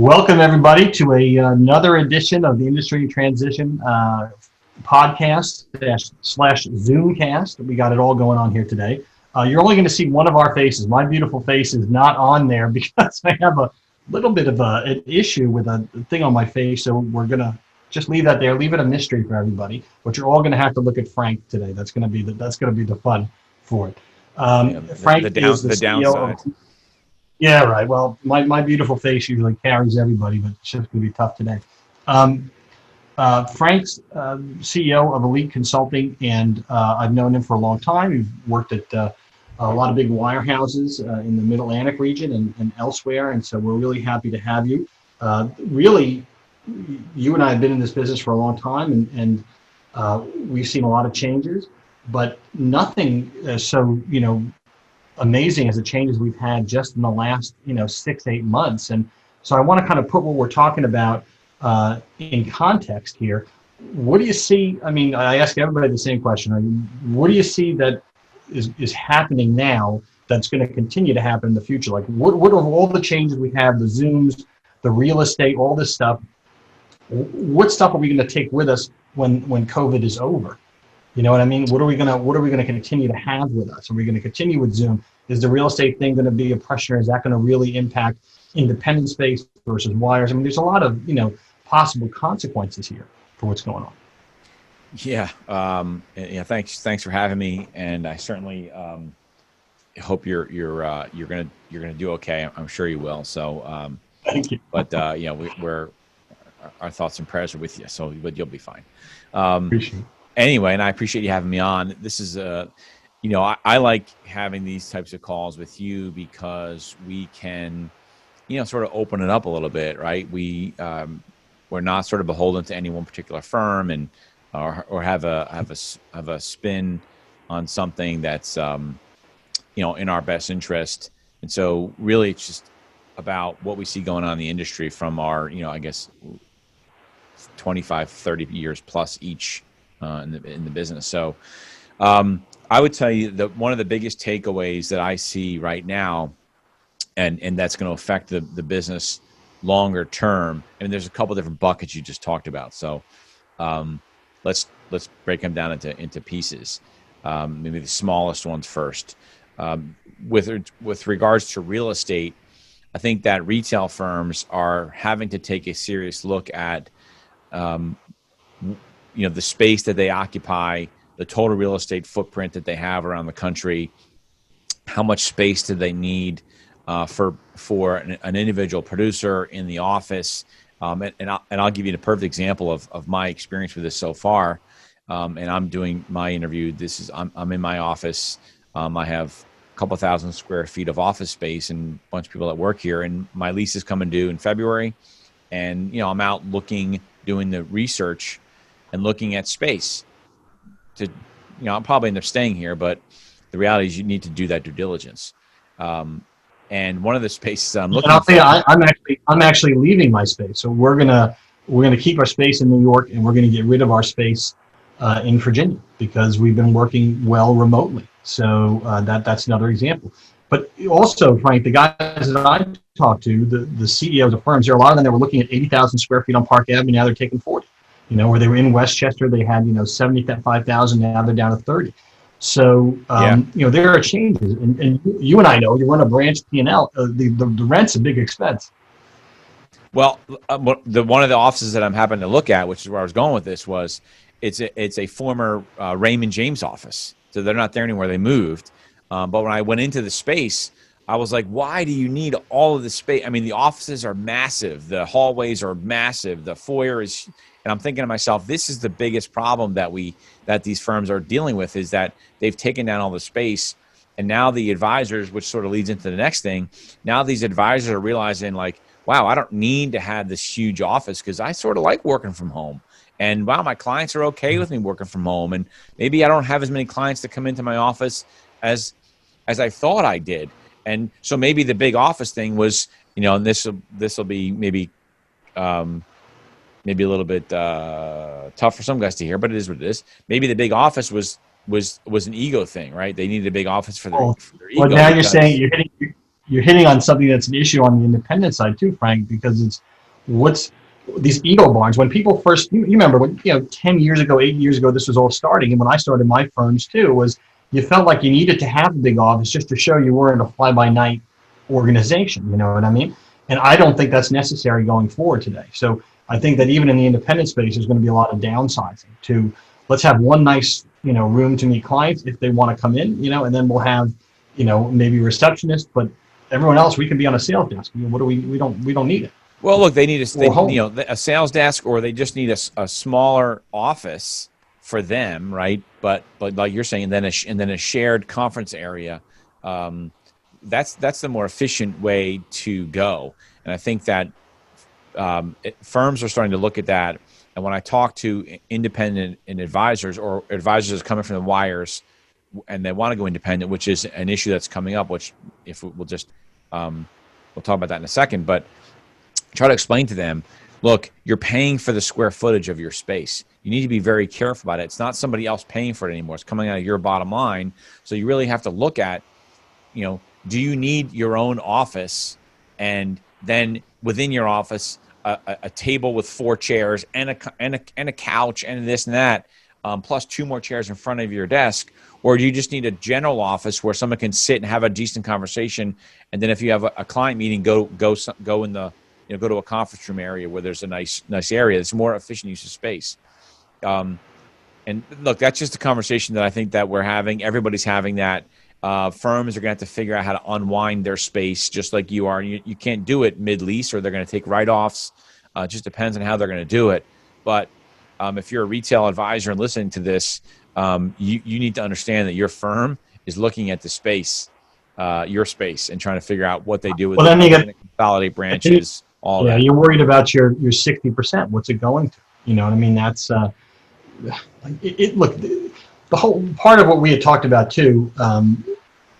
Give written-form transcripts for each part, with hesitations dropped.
Welcome everybody to another edition of the Industry Transition podcast slash Zoomcast. We got it all going on here today. You're only going to see one of our faces. My beautiful face is not on there because I have a little bit of an issue with a thing on my face. So we're going to just leave that there. Leave it a mystery for everybody. But you're all going to have to look at Frank today. That's going to be the fun for it. Frank is the CEO downside. Yeah, right. Well, my beautiful face usually carries everybody, but it's just going to be tough today. Frank's CEO of Elite Consulting, and I've known him for a long time. He's worked at a lot of big wirehouses in the Mid-Atlantic region and elsewhere, and so we're really happy to have you. Really, you and I have been in this business for a long time, and we've seen a lot of changes, but nothing amazing as the changes we've had just in the last 6-8 months. And so I want to kind of put what we're talking about in context here. What do you see? I mean, I ask everybody the same question. What do you see that is happening now that's going to continue to happen in the future? Like what of all the changes we have, the Zooms, the real estate, all this stuff, what stuff are we going to take with us when COVID is over? You know what I mean? What are we gonna continue to have with us? Are we going to continue with Zoom? Is the real estate thing going to be a pressure? Is that going to really impact independent space versus wires? I mean, there's a lot of possible consequences here for what's going on. Yeah. Thanks for having me, and I certainly hope you're gonna do okay. I'm sure you will. So thank you. But we're our thoughts and prayers are with you. So, but you'll be fine. Appreciate it. Anyway, and I appreciate you having me on. This is I like having these types of calls with you because we can, sort of open it up a little bit, right? We're not sort of beholden to any one particular firm and or have a spin on something that's in our best interest. And so really it's just about what we see going on in the industry from our, I guess 25, 30 years plus each in the business. So I would tell you that one of the biggest takeaways that I see right now, and that's going to affect the business longer term. I mean, there's a couple different buckets you just talked about. So let's break them down into pieces. Maybe the smallest ones first. With regards to real estate, I think that retail firms are having to take a serious look at the space that they occupy, the total real estate footprint that they have around the country, how much space do they need for an individual producer in the office, and I'll give you the perfect example of my experience with this so far. And I'm doing my interview. I'm in my office. I have a couple thousand square feet of office space and a bunch of people that work here. And my lease is coming due in February, and I'm out doing the research and looking at space. I'll probably end up staying here, but the reality is you need to do that due diligence. And one of the spaces I'm looking for, I'm actually leaving my space. So we're gonna keep our space in New York, and we're gonna get rid of our space in Virginia because we've been working well remotely. So that's another example. But also, Frank, the guys that I talked to, the CEOs of firms, there are a lot of them that were looking at 80,000 square feet on Park Avenue. Now they're taking 40. Where they were in Westchester, they had 75,000. Now they're down to 30. So there are changes, and you and I know you run a branch P&L. The rent's a big expense. Well, one of the offices that I'm happening to look at, which is where I was going with this, was it's a former Raymond James office. So they're not there anymore. They moved. But when I went into the space, I was like, why do you need all of this space? I mean, the offices are massive. The hallways are massive. The foyer is, and I'm thinking to myself, this is the biggest problem that these firms are dealing with, is that they've taken down all the space. And now the advisors, which sort of leads into the next thing, now these advisors are realizing like, wow, I don't need to have this huge office because I sort of like working from home. And wow, my clients are okay with me working from home. And maybe I don't have as many clients that come into my office as I thought I did. And so maybe the big office thing was, and this will be maybe a little bit tough for some guys to hear, but it is what it is. Maybe the big office was an ego thing, right? They needed a big office for their ego. Well, now you're saying you're hitting on something that's an issue on the independent side too, Frank, because it's what's these ego barns. When people first, you remember when, 10 years ago, 8 years ago, this was all starting. And when I started my firms too, was you felt like you needed to have a big office just to show you weren't a fly by night organization. You know what I mean? And I don't think that's necessary going forward today. So I think that even in the independent space, there's going to be a lot of downsizing to let's have one nice, room to meet clients if they want to come in, and then we'll have, maybe a receptionist, but everyone else, we can be on a sales desk. What do we don't need it. Well, look, they need a sales desk, or they just need a smaller office for them, right? But like you're saying, and then a shared conference area. That's the more efficient way to go. And I think that firms are starting to look at that. And when I talk to independent and advisors, or advisors coming from the wires, and they want to go independent, which is an issue that's coming up, which if we'll just we'll talk about that in a second, but try to explain to them, look, you're paying for the square footage of your space. You need to be very careful about it. It's not somebody else paying for it anymore. It's coming out of your bottom line. So you really have to look at, do you need your own office? And then within your office, a table with 4 chairs and a couch and this and that, plus 2 more chairs in front of your desk? Or do you just need a general office where someone can sit and have a decent conversation? And then if you have a client meeting, go in the, go to a conference room area where there's a nice area. It's more efficient use of space. And look, that's just a conversation that I think that we're having. Everybody's having that. Firms are going to have to figure out how to unwind their space just like you are. You can't do it mid-lease, or they're going to take write-offs. It just depends on how they're going to do it. But if you're a retail advisor and listening to this, you need to understand that your firm is looking at the space, your space, and trying to figure out what they do with it. Then you consolidate branches, all that. You're worried about your 60%. What's it going to? You know what I mean? That's look, the whole part of what we had talked about too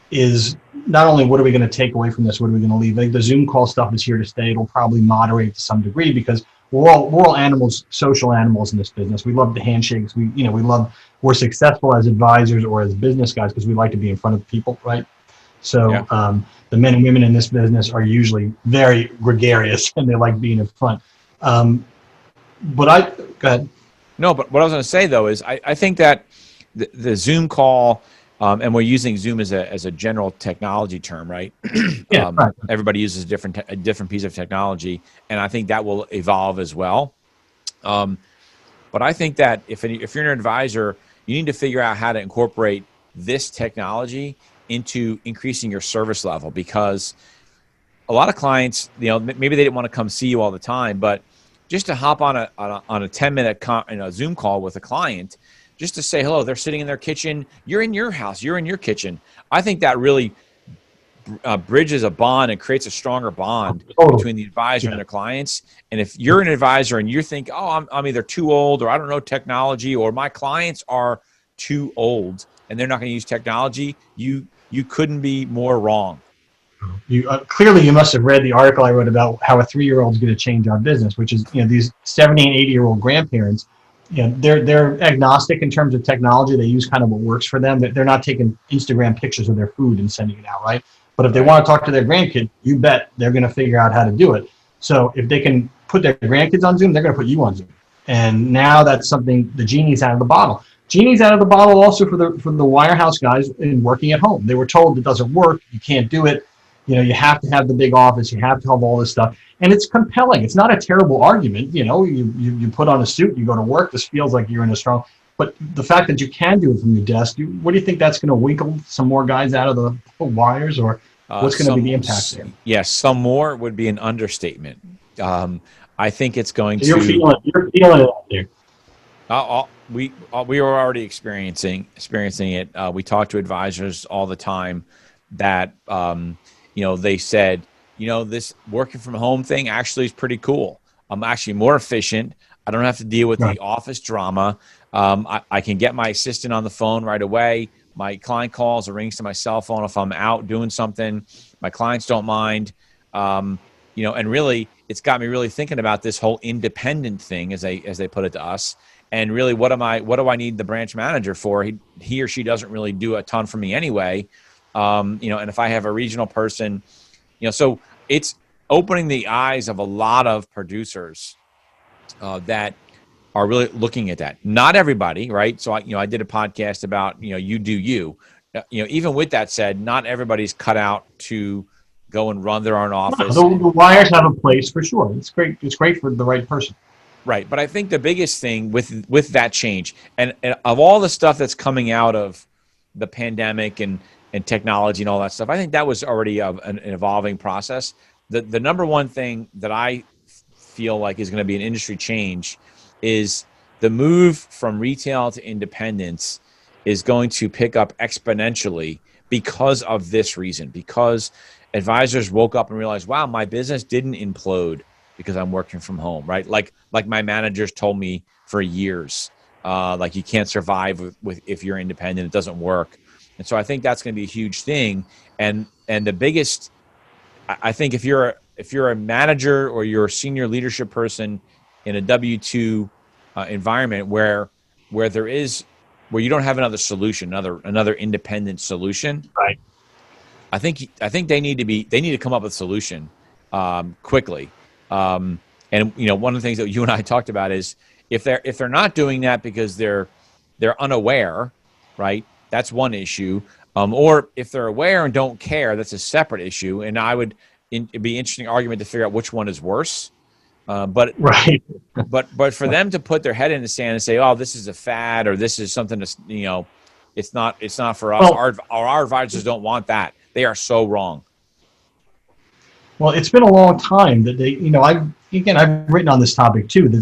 is not only what are we going to take away from this, what are we going to leave? Like the Zoom call stuff is here to stay. It'll probably moderate to some degree because we're all animals, social animals in this business. We love the handshakes. We're successful as advisors or as business guys because we like to be in front of people, right? So yeah. The men and women in this business are usually very gregarious and they like being in front. Go ahead. No, but what I was going to say though is I think that the Zoom call, and we're using Zoom as a general technology term, right? Yeah, right. Everybody uses a different piece of technology, and I think that will evolve as well. But I think that if you're an advisor, you need to figure out how to incorporate this technology into increasing your service level, because a lot of clients, maybe they didn't want to come see you all the time, but just to hop on a 10-minute Zoom call with a client, just to say hello, they're sitting in their kitchen, you're in your house, you're in your kitchen. I think that really bridges a bond and creates a stronger bond between the advisor and their clients. And if you're an advisor and you think, oh, I'm either too old, or I don't know technology, or my clients are too old and they're not going to use technology, you couldn't be more wrong. Clearly you must have read the article I wrote about how a 3-year-old is going to change our business, which is, these 70 and 80-year-old grandparents, they're agnostic in terms of technology. They use kind of what works for them. They're not taking Instagram pictures of their food and sending it out, right? But if they want to talk to their grandkid, you bet they're going to figure out how to do it. So if they can put their grandkids on Zoom, they're going to put you on Zoom. And now that's something, the genie's out of the bottle. Genie's out of the bottle also for the wirehouse guys in working at home. They were told it doesn't work, you can't do it. You have to have the big office, you have to have all this stuff. And it's compelling. It's not a terrible argument. You put on a suit, you go to work, this feels like you're in a strong, but the fact that you can do it from your desk, what do you think that's going to winkle some more guys out of the wires, or what's going to be the impact there? Yes, some more would be an understatement. I think it's going you're to. Feeling it out there. We are already experiencing it. We talk to advisors all the time that they said, this working from home thing actually is pretty cool. I'm actually more efficient. I don't have to deal with the office drama. I can get my assistant on the phone right away. My client calls or rings to my cell phone if I'm out doing something. My clients don't mind. And really, it's got me really thinking about this whole independent thing, as they put it to us. And really, what do I need the branch manager for? He or she doesn't really do a ton for me anyway. And if I have a regional person, So it's opening the eyes of a lot of producers that are really looking at that. Not everybody, right? So I did a podcast about, you do you. Even with that said, not everybody's cut out to go and run their own No, office. the wires have a place for sure. It's great. It's great for the right person. Right. But I think the biggest thing with that change, and of all the stuff that's coming out of the pandemic and technology and all that stuff, I think that was already an evolving process. The number one thing that I feel like is going to be an industry change is the move from retail to independence is going to pick up exponentially because of this reason, because advisors woke up and realized, wow, my business didn't implode because I'm working from home, right? Like my managers told me for years, like you can't survive with if you're independent, it doesn't work. And so I think that's going to be a huge thing. And the biggest, I think if you're a manager or you're a senior leadership person in a W-2 environment where you don't have another solution, another independent solution, Right. I think they need to come up with a solution quickly. And one of the things that you and I talked about is if they're not doing that because they're unaware, right? That's one issue. Or if they're aware and don't care, that's a separate issue. And it'd be an interesting argument to figure out which one is worse. But Right. but for them to put their head in the sand and say, "Oh, this is a fad," or "This is something to it's not for us." Well, Our advisors don't want that. They are so wrong. Well, it's been a long time that I've written on this topic too. They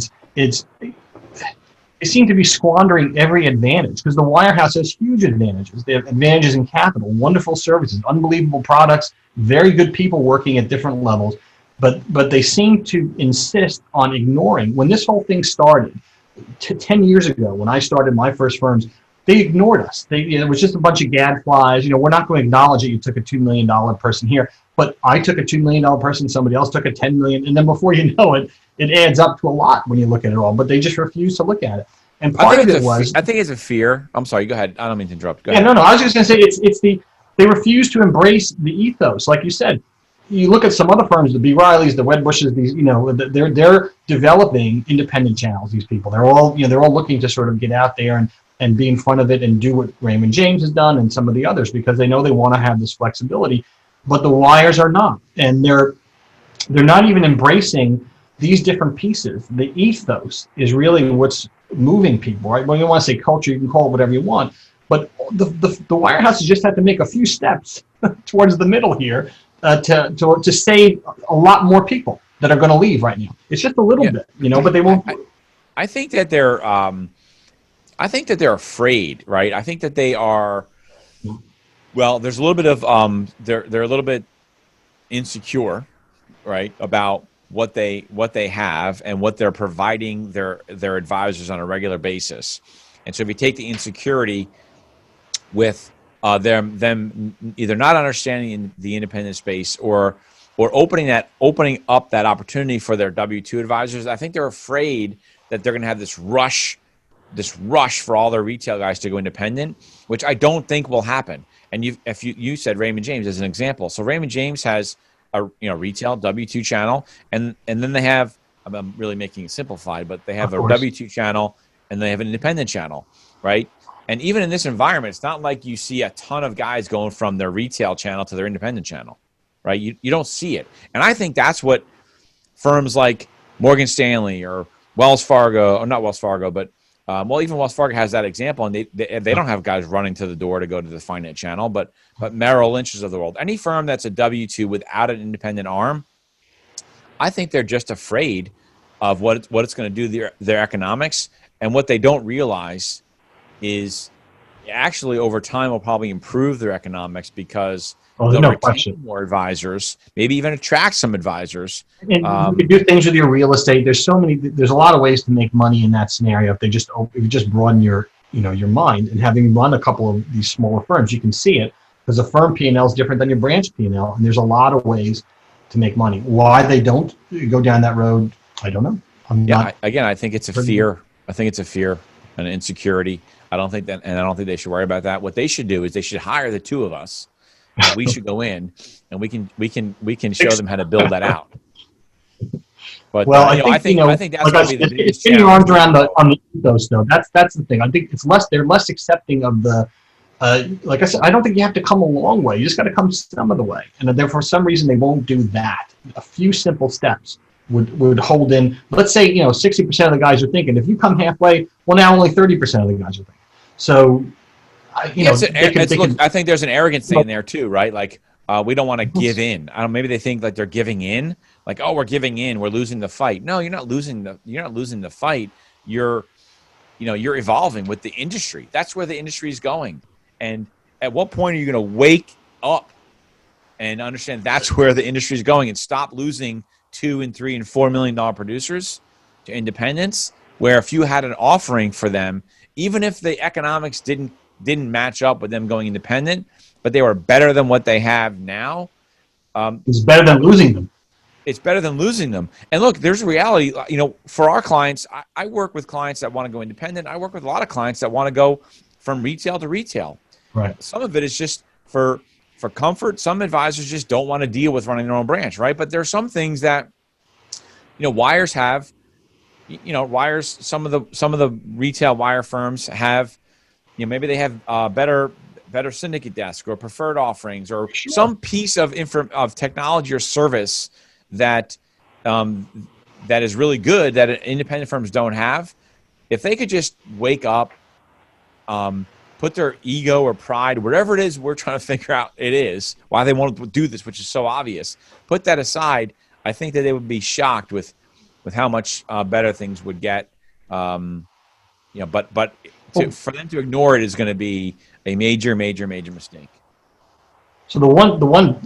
seem to be squandering every advantage because the wirehouse has huge advantages. They have advantages in capital, wonderful services, unbelievable products, very good people working at different levels. But they seem to insist on ignoring. When this whole thing started 10 years ago, when I started my first firms, they ignored us. It was just a bunch of gadflies. We're not going to acknowledge that you took a $2 million person here, but I took a $2 million person, somebody else took a $10 million, and then before you know it, it adds up to a lot when you look at it all. But they just refuse to look at it. And part of it was, I think it's a fear. I'm sorry. Go ahead. I don't mean to interrupt. Go yeah, ahead. no. I was just going to say they refuse to embrace the ethos, like you said. You look at some other firms, the B. Rileys, the Wedbushes, they're developing independent channels. These people, they're all looking to sort of get out there and be in front of it and do what Raymond James has done and some of the others because they know they want to have this flexibility, but the wires are not, and they're not even embracing these different pieces. The ethos is really what's moving people, right? Well, you want to say culture, you can call it whatever you want, but the wirehouses just have to make a few steps towards the middle here. To save a lot more people that are going to leave right now. It's just a little bit, but they won't. I think that they're afraid, right? I think that they are. Well, there's a little bit of they're a little bit insecure, right, about what they have and what they're providing their advisors on a regular basis. And so if you take the insecurity with them either not understanding the independent space or opening up that opportunity for their W-2 advisors, I think they're afraid that they're going to have this rush for all their retail guys to go independent, which I don't think will happen. And you said Raymond James as an example. So Raymond James has a retail W-2 channel, and then they have, I'm really making it simplified, but they have a W-2 channel and they have an independent channel, right? And even in this environment, it's not like you see a ton of guys going from their retail channel to their independent channel, right? You don't see it. And I think that's what firms like Morgan Stanley or Wells Fargo, or not Wells Fargo, but even Wells Fargo has that example, and they don't have guys running to the door to go to the finance channel, but Merrill Lynch's of the world. Any firm that's a W-2 without an independent arm, I think they're just afraid of what it's going to do to their economics, and what they don't realize is actually over time will probably improve their economics because they'll retain more advisors, maybe even attract some advisors. And you can do things with your real estate. There's a lot of ways to make money in that scenario. If you just broaden your mind, and having run a couple of these smaller firms, you can see it because a firm P&L is different than your branch P&L, and there's a lot of ways to make money. Why they don't go down that road, I don't know. I think it's a fear. I think it's a fear and insecurity. I don't think they should worry about that. What they should do is they should hire the two of us and we should go in and we can show them how to build that out. But Well, I think that's like going to be the biggest it's getting your arms challenge. around on the ethos, though. That's the thing. I think they're less accepting of the. Like I said, I don't think you have to come a long way. You just got to come some of the way, and then for some reason they won't do that. A few simple steps would hold in. Let's say 60% of the guys are thinking. If you come halfway, well, now only 30% of the guys are thinking. So, Look, I think there's an arrogance thing in there too, right? Like we don't want to give in. I don't. Maybe they think like they're giving in. Like, oh, we're giving in. We're losing the fight. No, you're not losing the fight. You're evolving with the industry. That's where the industry is going. And at what point are you going to wake up and understand that's where the industry is going and stop losing $2 and $3 and $4 million producers to independents? Where if you had an offering for them, even if the economics didn't match up with them going independent, but they were better than what they have now, it's better than losing them. It's better than losing them. And look, there's a reality. For our clients, I work with clients that want to go independent. I work with a lot of clients that want to go from retail to retail. Right. Some of it is just for comfort. Some advisors just don't want to deal with running their own branch, right? But there are some things that, wires have. Wires. Some of the retail wire firms have. Maybe they have better syndicate desk or preferred offerings or some piece of technology or service that is really good that independent firms don't have. If they could just wake up, put their ego or pride, whatever it is we're trying to figure out it is, why they want to do this, which is so obvious, put that aside, I think that they would be shocked with how much better things would get. But for them to ignore it is going to be a major, major, major mistake. So the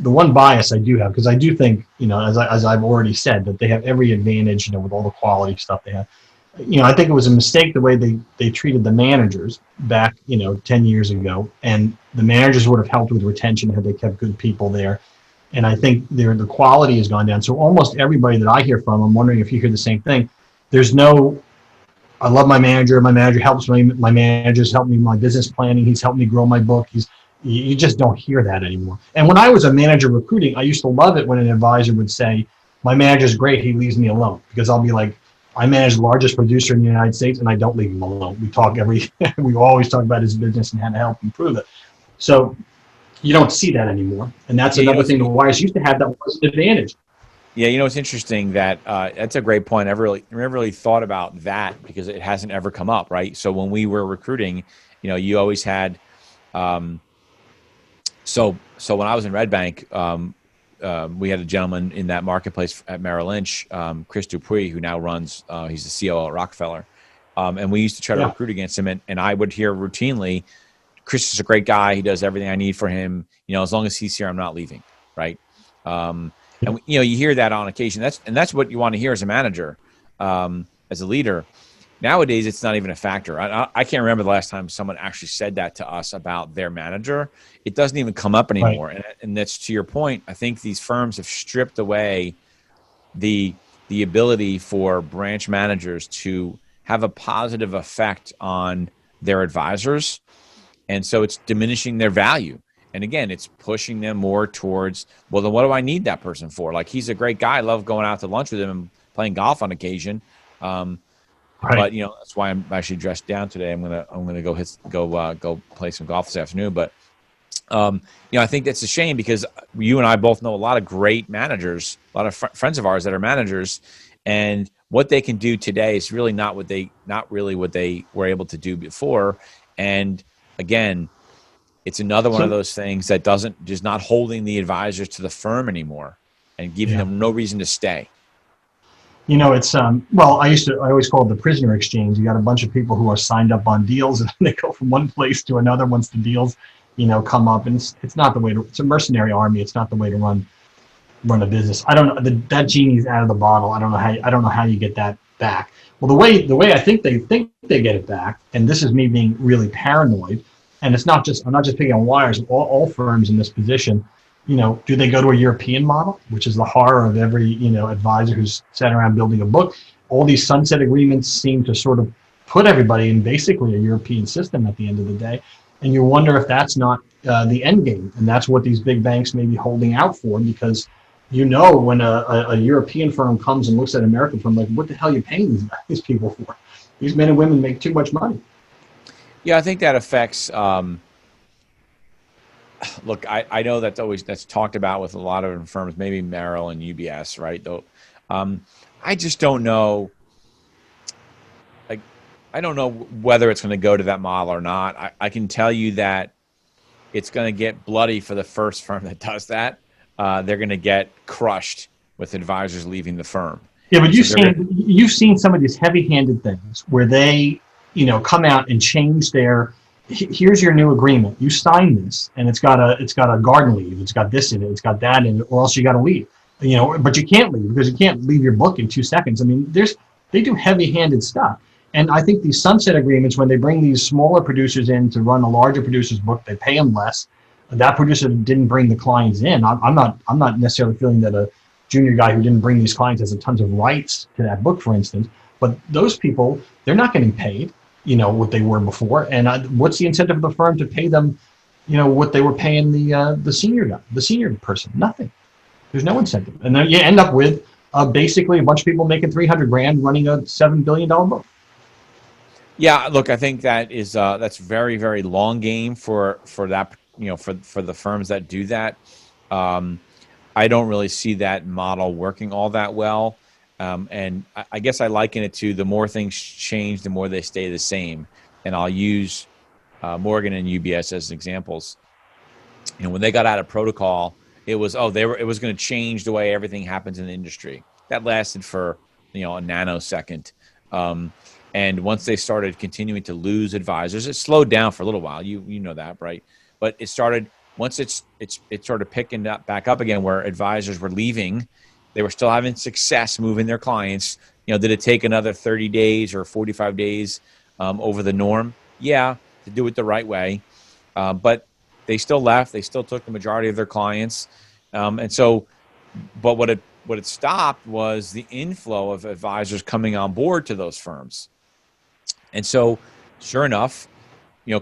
one bias I do have, because I do think, as I've already said, that they have every advantage, with all the quality stuff they have. I think it was a mistake the way they treated the managers back, 10 years ago, and the managers would have helped with retention had they kept good people there. And I think the quality has gone down. So almost everybody that I hear from, I'm wondering if you hear the same thing. There's no, I love my manager helps me, my manager's helped me with my business planning, he's helped me grow my book. You just don't hear that anymore. And when I was a manager recruiting, I used to love it when an advisor would say, my manager's great, he leaves me alone. Because I'll be like, I manage the largest producer in the United States and I don't leave him alone. We always talk about his business and how to help improve it. So you don't see that anymore. And that's another thing the wires used to have that was an advantage. Yeah, it's interesting that that's a great point. I've never really thought about that because it hasn't ever come up, right? So when we were recruiting, you always had so when I was in Red Bank, we had a gentleman in that marketplace at Merrill Lynch, Chris Dupuis, who now runs, he's the COO at Rockefeller. And we used to try to recruit against him. And I would hear routinely, Chris is a great guy. He does everything I need for him. As long as he's here, I'm not leaving. Right. And you hear that on occasion. That's what you want to hear as a manager, as a leader. Nowadays, it's not even a factor. I can't remember the last time someone actually said that to us about their manager. It doesn't even come up anymore. Right. And that's to your point. I think these firms have stripped away the ability for branch managers to have a positive effect on their advisors. And so it's diminishing their value. And again, it's pushing them more towards, well, then what do I need that person for? Like, he's a great guy. I love going out to lunch with him and playing golf on occasion. Right. But that's why I'm actually dressed down today. I'm gonna go play some golf this afternoon. But I think that's a shame because you and I both know a lot of great managers, a lot of friends of ours that are managers, and what they can do today is really not really what they were able to do before. And again, it's another one of those things that just not holding the advisors to the firm anymore and giving them no reason to stay. It's I always call it the prisoner exchange. You got a bunch of people who are signed up on deals and they go from one place to another once the deals, come up, and it's not the way it's a mercenary army. It's not the way to run a business. I don't know, that genie's out of the bottle. I don't know how you get that back. Well, the way I think they get it back, and this is me being really paranoid, and I'm not just picking on wires, all firms in this position, do they go to a European model, which is the horror of every, advisor who's sat around building a book? All these sunset agreements seem to sort of put everybody in basically a European system at the end of the day. And you wonder if that's not the end game, and that's what these big banks may be holding out for, because when a European firm comes and looks at an American firm, like, what the hell are you paying these people for? These men and women make too much money. Yeah, I think that affects. Look, I know that's talked about with a lot of firms, maybe Merrill and UBS, right? Though, I just don't know. Like, I don't know whether it's going to go to that model or not. I can tell you that it's going to get bloody for the first firm that does that. They're going to get crushed with advisors leaving the firm. Yeah, but you've seen some of these heavy-handed things where they, come out and change their. Here's your new agreement. You sign this, and it's got a garden leave. It's got this in it. It's got that in it, or else you got to leave. But you can't leave because you can't leave your book in 2 seconds. I mean, they do heavy-handed stuff, and I think these sunset agreements, when they bring these smaller producers in to run a larger producer's book, they pay them less. That producer didn't bring the clients in. I'm not necessarily feeling that a junior guy who didn't bring these clients has tons of rights to that book, for instance. But those people, they're not getting paid, what they were before. And what's the incentive of the firm to pay them, what they were paying the senior guy, the senior person? Nothing. There's no incentive. And then you end up with basically a bunch of people making $300,000 running a $7 billion book. Yeah, look, I think that's very, very long game for that, for the firms that do that. I don't really see that model working all that well. And I guess I liken it to the more things change, the more they stay the same. And I'll use Morgan and UBS as examples. When they got out of protocol, it was it was going to change the way everything happens in the industry. That lasted for a nanosecond. And once they started continuing to lose advisors, it slowed down for a little while. You know that, right? But it started once it started picking back up again, where advisors were leaving. They were still having success moving their clients. Did it take another 30 days or 45 days over the norm? Yeah, to do it the right way. But they still left. They still took the majority of their clients. But what it stopped was the inflow of advisors coming on board to those firms. And so, sure enough,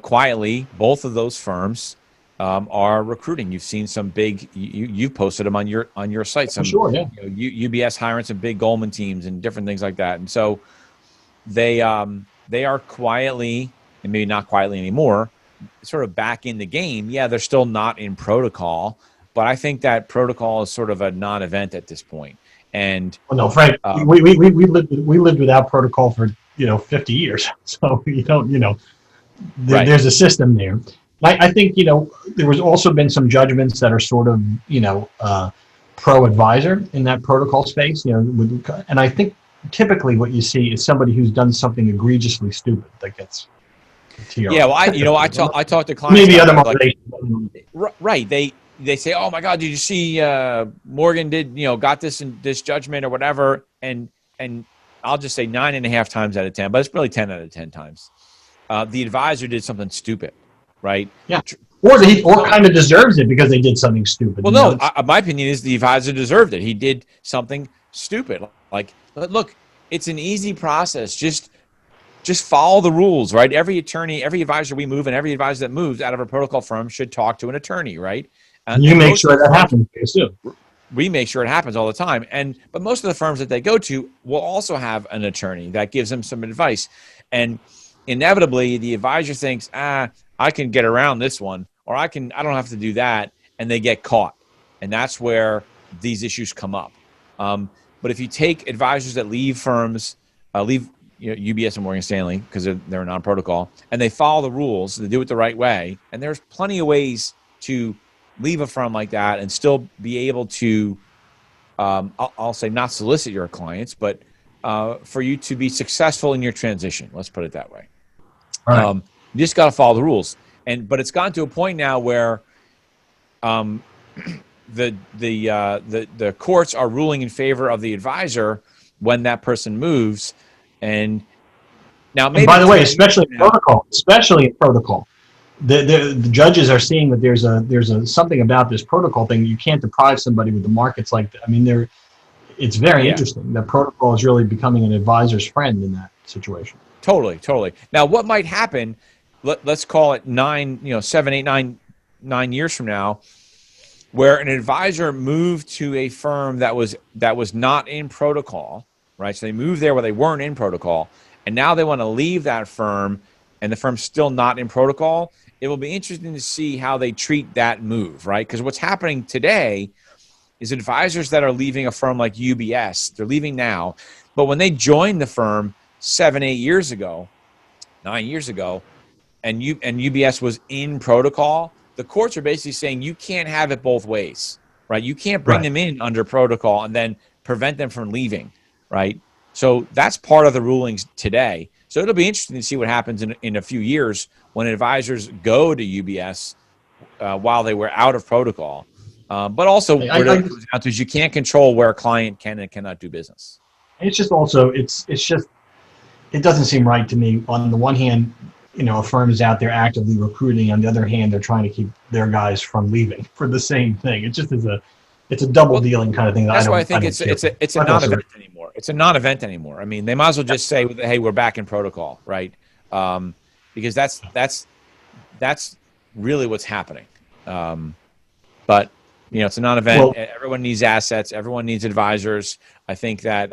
quietly, both of those firms are recruiting. You've seen some big. You've posted them on your site. Some, sure, yeah. UBS hiring some big Goldman teams and different things like that. And so they are quietly, and maybe not quietly anymore, sort of back in the game. Yeah, they're still not in protocol, but I think that protocol is sort of a non-event at this point. And no, Frank, we lived without protocol for 50 years. So Right. There's a system there. I think, there was also been some judgments that are sort of, pro-advisor in that protocol space, and I think typically what you see is somebody who's done something egregiously stupid that gets TR. Yeah, well, I talk to clients. Maybe other right. They say, oh my God, did you see Morgan got this judgment or whatever? And I'll just say 9.5 times out of 10, but it's really 10 out of 10 times. The advisor did something stupid. Right. Yeah. Or kind of deserves it because they did something stupid. Well, no, my opinion is the advisor deserved it. He did something stupid. Like, look, it's an easy process. Just follow the rules, right? Every attorney, every advisor we move, and every advisor that moves out of a protocol firm should talk to an attorney, right? And you make sure that happens. We make sure it happens all the time. But most of the firms that they go to will also have an attorney that gives them some advice. And inevitably, the advisor thinks, I can get around this one, or I don't have to do that, and they get caught. And that's where these issues come up. But if you take advisors that leave firms, UBS and Morgan Stanley, because they're non-protocol, and they follow the rules, they do it the right way, and there's plenty of ways to leave a firm like that and still be able to, I'll say not solicit your clients, but for you to be successful in your transition. Let's put it that way. All right. You just got to follow the rules, but it's gotten to a point now where the courts are ruling in favor of the advisor when that person moves, and now maybe. And by the way, especially in protocol, the judges are seeing that there's a something about this protocol thing. You can't deprive somebody with the markets like that. I mean, it's very interesting. The protocol is really becoming an advisor's friend in that situation. Totally. Now, what might happen let's call it 7, 8, 9 years from now, where an advisor moved to a firm that was not in protocol, right? So they moved there where they weren't in protocol, and now they want to leave that firm, and the firm's still not in protocol. It will be interesting to see how they treat that move, right? Because what's happening today is advisors that are leaving a firm like UBS, they're leaving now, but when they joined the firm 7, 8 years ago, 9 years ago, and UBS was in protocol, the courts are basically saying you can't have it both ways, right? You can't bring them in under protocol and then prevent them from leaving, right? So that's part of the rulings today. So it'll be interesting to see what happens in a few years when advisors go to UBS while they were out of protocol. But also, what it comes down to is you can't control where a client can and cannot do business. It's just also, it's just, it doesn't seem right to me. On the one hand, a firm is out there actively recruiting. On the other hand, they're trying to keep their guys from leaving for the same thing. It just is it's a double dealing kind of thing. That's why I think it's a non-event anymore. It's a non-event anymore. I mean, they might as well just say, "Hey, we're back in protocol," right? Because that's really what's happening. But it's a non-event. Well, everyone needs assets. Everyone needs advisors. I think that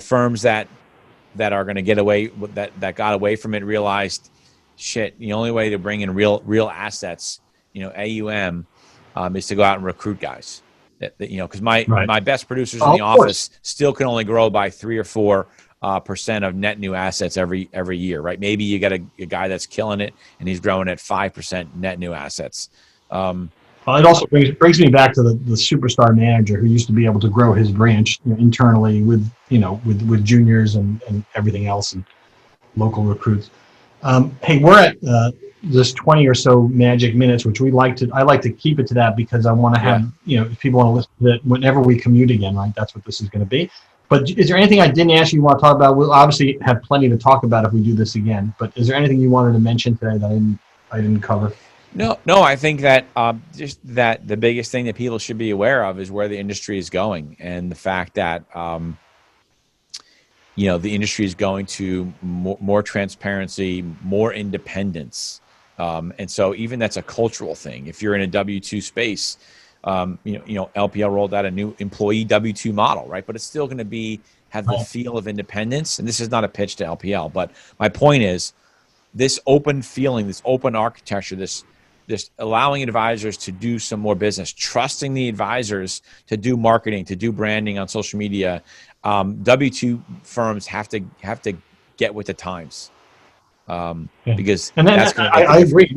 firms that are going to get away that got away from it realized, shit. The only way to bring in real assets, AUM. Is to go out and recruit guys, because my best producers in the office still can only grow by 3 or 4% of net new assets every year, right? Maybe you got a guy that's killing it and he's growing at 5% net new assets. It also brings me back to the superstar manager who used to be able to grow his branch internally with juniors and everything else and local recruits. Hey, we're at this 20 or so magic minutes, which I like to keep it to that because I want to have, if people want to listen to it whenever we commute again, right? That's what this is going to be. But is there anything I didn't ask you want to talk about? We'll obviously have plenty to talk about if we do this again, but is there anything you wanted to mention today that I didn't cover? No, I think that just that the biggest thing that people should be aware of is where the industry is going and the fact that, the industry is going to more transparency, more independence. And so even that's a cultural thing. If you're in a W-2 space, LPL rolled out a new employee W-2 model, right? But it's still going to have the feel of independence. And this is not a pitch to LPL, but my point is this open feeling, this open architecture, this allowing advisors to do some more business, trusting the advisors to do marketing, to do branding on social media. W-2 firms have to get with the times. Because that's going to I agree.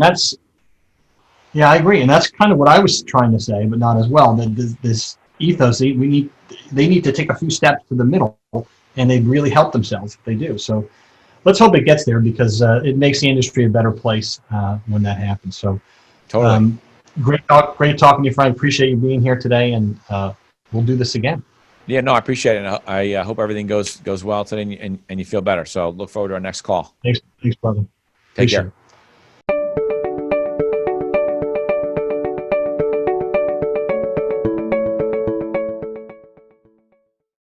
I agree. And that's kind of what I was trying to say, but not as well. That this ethos, they need to take a few steps to the middle and they really help themselves if they do. So let's hope it gets there because it makes the industry a better place when that happens. So totally. Great talking to you, Frank. Appreciate you being here today, and we'll do this again. Yeah, no, I appreciate it. I hope everything goes well today and you feel better. So look forward to our next call. Thanks, brother. Take care.